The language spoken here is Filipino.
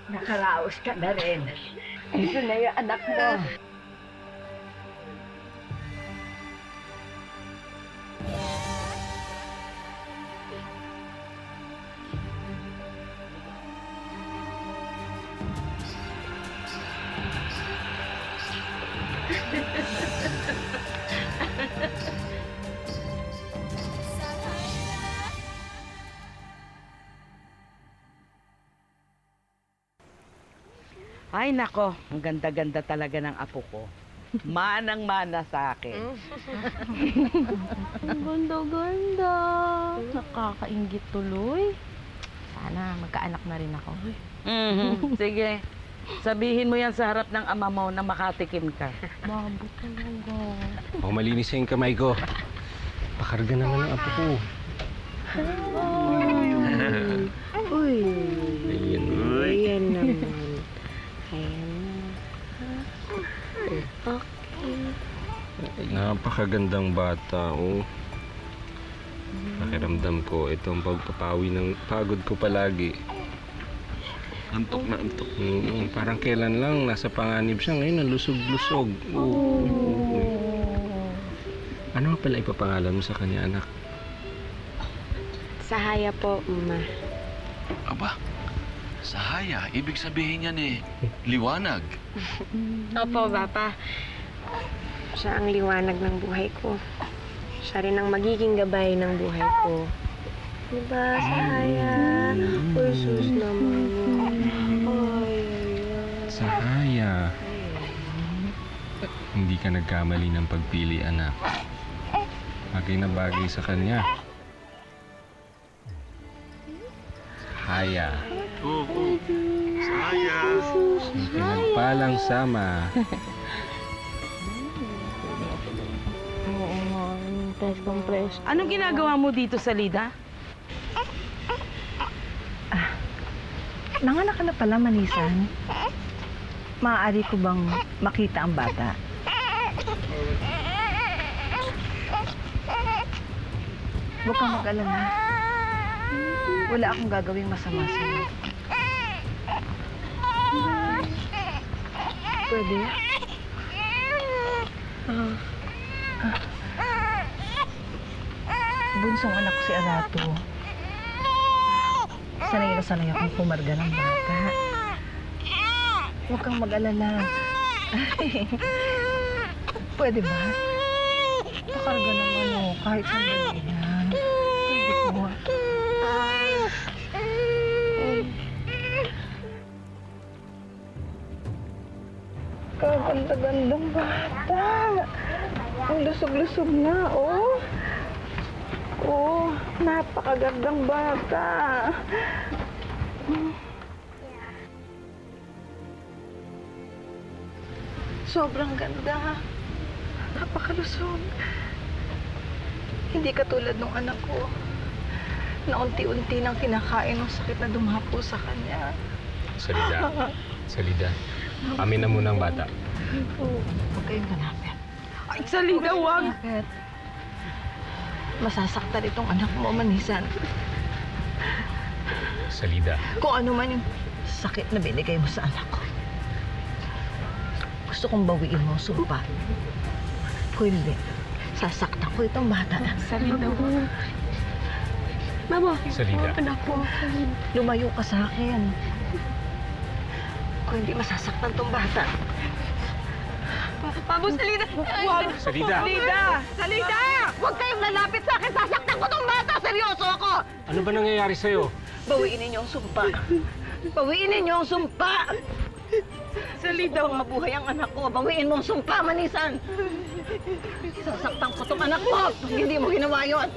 Nakaraos ka na rin. Ito na yung anak mo. Ay nako, ang ganda-ganda talaga ng apo ko. Manang-mana sa akin. Ang ganda-ganda. Nakakaingit tuloy. Sana magkaanak na rin ako. Sige, sabihin mo yan sa harap ng ama mo na makatikim ka. Babo talaga. Oh, malinis yung kamay ko. Pakarga naman ang apo ko. Uy. Ayan. Ayan naman. Ayan na. Okay. Napakagandang bata, oh. Pakiramdam ko, itong pagpapawi ng pagod ko palagi. Antok na antok. Parang kailan lang, nasa panganib siya. Ngayon, nalusog-lusog. Ano nga pala ipapangalan mo sa kanya, anak? Sahaya po, Ma. Aba, Sahaya, ibig sabihin yan liwanag. Opo, Papa. Siya ang liwanag ng buhay ko. Siya rin ang magiging gabay ng buhay ko. Diba, Sahaya? Uy, sus naman. Ay. Sahaya. Hindi ka nagkamali ng pagpili, anak. Bagay na bagay sa kanya. Sahaya. Oo. Sahaya. Pinagpalang sama. Oo nga, preskong presko. Anong ginagawa mo dito sa Lida? Nanganak ka na pala, Manisan. Maaari ko bang makita ang bata? Huwag kang mag-alala. Wala akong gagawing masama sa'yo. Pwede? Bunsong anak ko si Arato. Sanay na sanay akong pumarga ng bata. Huwag kang mag-alala. Pwede ba? Pakarga naman o, kahit sandali lang. Pwede po. Kaganda-gandang bata. Ang lusog-lusog na, oh. Oh, napakagandang bata. Sobrang ganda. Napakalusog. Hindi katulad nung anak ko na unti-unti nang kinakain ng sakit na dumapo sa kanya. Salida. Amin na muna ang bata. Oh, huwag kayong malapit. Ay, sa Lida, wag! Bakit? Masasaktan itong anak mo, Manisan. Salida. Kung ano man yung sakit na binigay mo sa anak ko. Gusto kong bawiin mo ang sumpa. Kung hindi, sasaktan ko itong bata. Salida po. Mama, Salida. anak po. Lumayo ka sa akin. Kung hindi, masasaktan itong bata. Pabo, Salida! Wag! Salida! Salida! Salida! Huwag kayong lalapit sa akin! Sasaktan ko itong bata! Seryoso ako! Ano ba nangyayari sa'yo? Bawiin ninyo ang sumpa. Bawiin ninyo ang sumpa! Salida, Upang mabuhay ang anak ko, bawiin mo ang sumpa, Manisan! Sasaktan ko itong anak mo! Pag hindi mo ginawa yun!